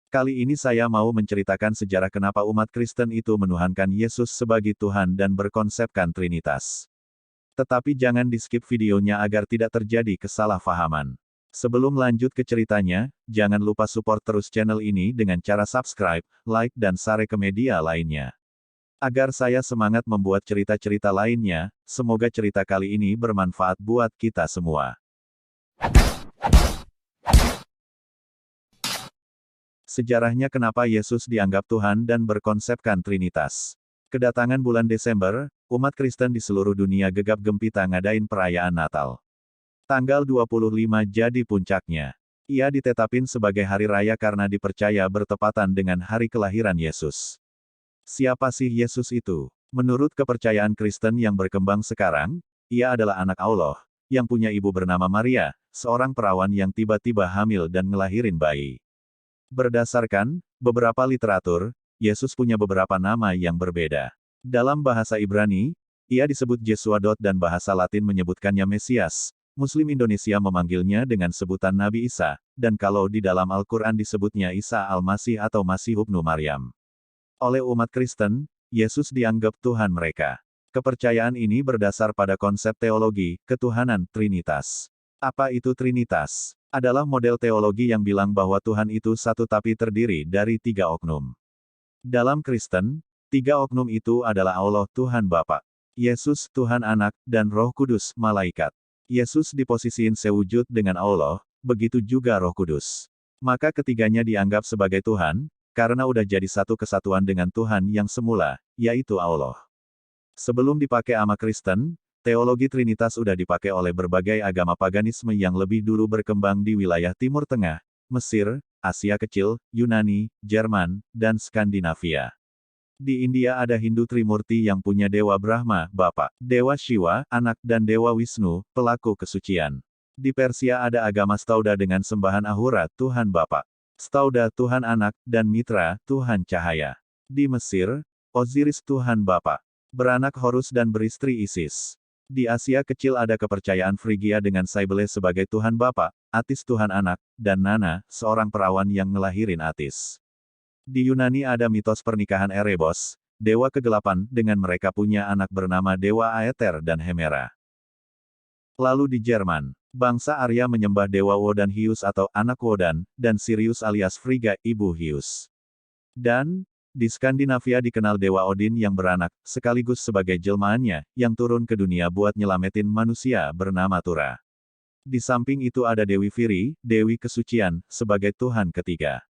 Kali ini saya mau menceritakan sejarah kenapa umat Kristen itu menuhankan Yesus sebagai Tuhan dan berkonsepkan Trinitas. Tetapi jangan di-skip videonya agar tidak terjadi kesalahpahaman. Sebelum lanjut ke ceritanya, jangan lupa support terus channel ini dengan cara subscribe, like dan share ke media lainnya. Agar saya semangat membuat cerita-cerita lainnya, semoga cerita kali ini bermanfaat buat kita semua. Sejarahnya kenapa Yesus dianggap Tuhan dan berkonsepkan Trinitas. Kedatangan bulan Desember, umat Kristen di seluruh dunia gegap gempita ngadain perayaan Natal. Tanggal 25 jadi puncaknya. Ia ditetapin sebagai hari raya karena dipercaya bertepatan dengan hari kelahiran Yesus. Siapa sih Yesus itu? Menurut kepercayaan Kristen yang berkembang sekarang, ia adalah anak Allah, yang punya ibu bernama Maria, seorang perawan yang tiba-tiba hamil dan ngelahirin bayi. Berdasarkan beberapa literatur, Yesus punya beberapa nama yang berbeda. Dalam bahasa Ibrani, ia disebut Jesua dan bahasa Latin menyebutkannya Mesias. Muslim Indonesia memanggilnya dengan sebutan Nabi Isa, dan kalau di dalam Al-Quran disebutnya Isa Al-Masih atau Masih ibnu Maryam. Oleh umat Kristen, Yesus dianggap Tuhan mereka. Kepercayaan ini berdasar pada konsep teologi, ketuhanan, Trinitas. Apa itu Trinitas? Adalah model teologi yang bilang bahwa Tuhan itu satu tapi terdiri dari tiga oknum. Dalam Kristen, tiga oknum itu adalah Allah Tuhan Bapa, Yesus Tuhan Anak, dan Roh Kudus, malaikat. Yesus diposisiin sewujud dengan Allah, begitu juga Roh Kudus. Maka ketiganya dianggap sebagai Tuhan, karena udah jadi satu kesatuan dengan Tuhan yang semula, yaitu Allah. Sebelum dipakai sama Kristen, teologi Trinitas udah dipakai oleh berbagai agama paganisme yang lebih dulu berkembang di wilayah Timur Tengah, Mesir, Asia Kecil, Yunani, Jerman, dan Skandinavia. Di India ada Hindu Trimurti yang punya Dewa Brahma, Bapa, Dewa Shiva, Anak dan Dewa Wisnu, pelaku kesucian. Di Persia ada agama Stauda dengan sembahan Ahura, Tuhan Bapa, Stauda Tuhan Anak, dan Mitra, Tuhan Cahaya. Di Mesir, Osiris Tuhan Bapa, beranak Horus dan beristri Isis. Di Asia Kecil ada kepercayaan Frigia dengan Cybele sebagai Tuhan Bapa, Atis Tuhan Anak, dan Nana, seorang perawan yang ngelahirin Atis. Di Yunani ada mitos pernikahan Erebos, dewa kegelapan, dengan mereka punya anak bernama Dewa Aether dan Hemera. Lalu di Jerman, bangsa Arya menyembah Dewa Wodan Hius atau anak Wodan, dan Sirius alias Frigga, ibu Hius. Dan, di Skandinavia dikenal Dewa Odin yang beranak, sekaligus sebagai jelmaannya, yang turun ke dunia buat nyelametin manusia bernama Tura. Di samping itu ada Dewi Viri, Dewi Kesucian, sebagai Tuhan ketiga.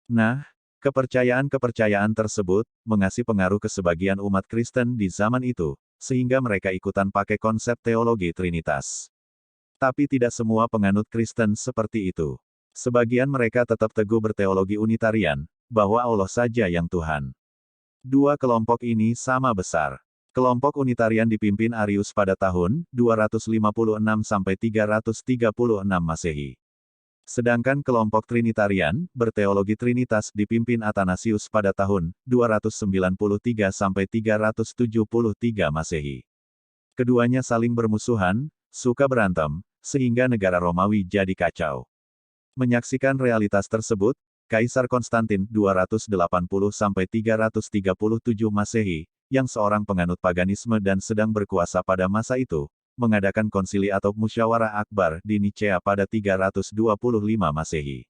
Nah, kepercayaan-kepercayaan tersebut, mengasih pengaruh ke sebagian umat Kristen di zaman itu, sehingga mereka ikutan pakai konsep teologi Trinitas. Tapi tidak semua penganut Kristen seperti itu. Sebagian mereka tetap teguh berteologi Unitarian, bahwa Allah saja yang Tuhan. Dua kelompok ini sama besar. Kelompok Unitarian dipimpin Arius pada tahun 256–336 Masehi. Sedangkan kelompok Trinitarian, berteologi Trinitas dipimpin Athanasius pada tahun 293–373 Masehi. Keduanya saling bermusuhan, suka berantem, sehingga negara Romawi jadi kacau. Menyaksikan realitas tersebut, Kaisar Konstantin 280–337 Masehi, yang seorang penganut paganisme dan sedang berkuasa pada masa itu, mengadakan konsili atau musyawarah akbar di Nicea pada 325 Masehi.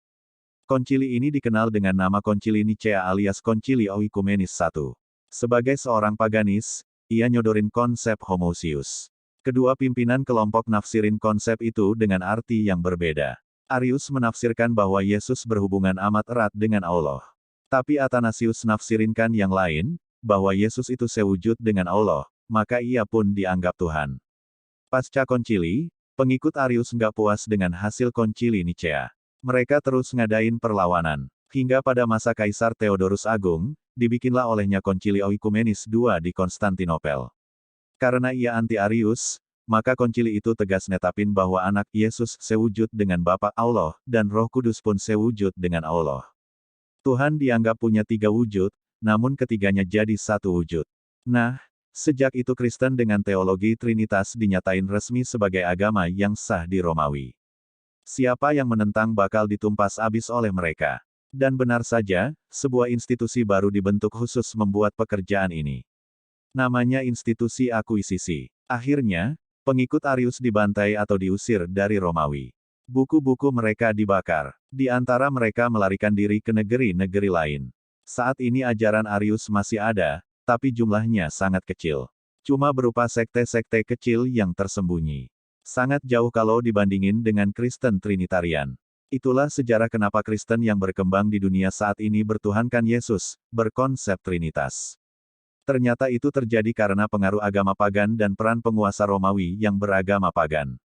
Konsili ini dikenal dengan nama Konsili Nicea alias Konsili Oikumenis I. Sebagai seorang paganis, ia nyodorin konsep homoousius. Kedua pimpinan kelompok nafsirin konsep itu dengan arti yang berbeda. Arius menafsirkan bahwa Yesus berhubungan amat erat dengan Allah. Tapi Athanasius nafsirinkan yang lain, bahwa Yesus itu sewujud dengan Allah, maka ia pun dianggap Tuhan. Pasca konsili, pengikut Arius nggak puas dengan hasil konsili Nicea. Mereka terus ngadain perlawanan. Hingga pada masa Kaisar Theodorus Agung, dibikinlah olehnya konsili Oikumenis II di Konstantinopel. Karena ia anti-Arius, maka konsili itu tegas netapin bahwa anak Yesus sewujud dengan Bapa Allah, dan Roh Kudus pun sewujud dengan Allah. Tuhan dianggap punya tiga wujud, namun ketiganya jadi satu wujud. Nah, sejak itu Kristen dengan teologi Trinitas dinyatain resmi sebagai agama yang sah di Romawi. Siapa yang menentang bakal ditumpas abis oleh mereka. Dan benar saja, sebuah institusi baru dibentuk khusus membuat pekerjaan ini. Namanya institusi akuisisi. Akhirnya, pengikut Arius dibantai atau diusir dari Romawi. Buku-buku mereka dibakar. Di antara mereka melarikan diri ke negeri-negeri lain. Saat ini ajaran Arius masih ada, tapi jumlahnya sangat kecil. Cuma berupa sekte-sekte kecil yang tersembunyi. Sangat jauh kalau dibandingin dengan Kristen Trinitarian. Itulah sejarah kenapa Kristen yang berkembang di dunia saat ini bertuhankan Yesus, berkonsep Trinitas. Ternyata itu terjadi karena pengaruh agama pagan dan peran penguasa Romawi yang beragama pagan.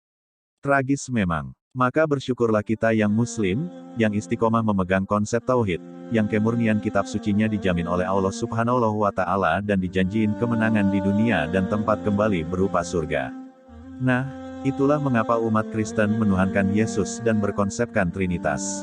Tragis memang. Maka bersyukurlah kita yang Muslim, yang istiqomah memegang konsep Tauhid, yang kemurnian kitab sucinya dijamin oleh Allah Subhanahu wa Ta'ala dan dijanjiin kemenangan di dunia dan tempat kembali berupa surga. Nah, itulah mengapa umat Kristen menuhankan Yesus dan berkonsepkan Trinitas.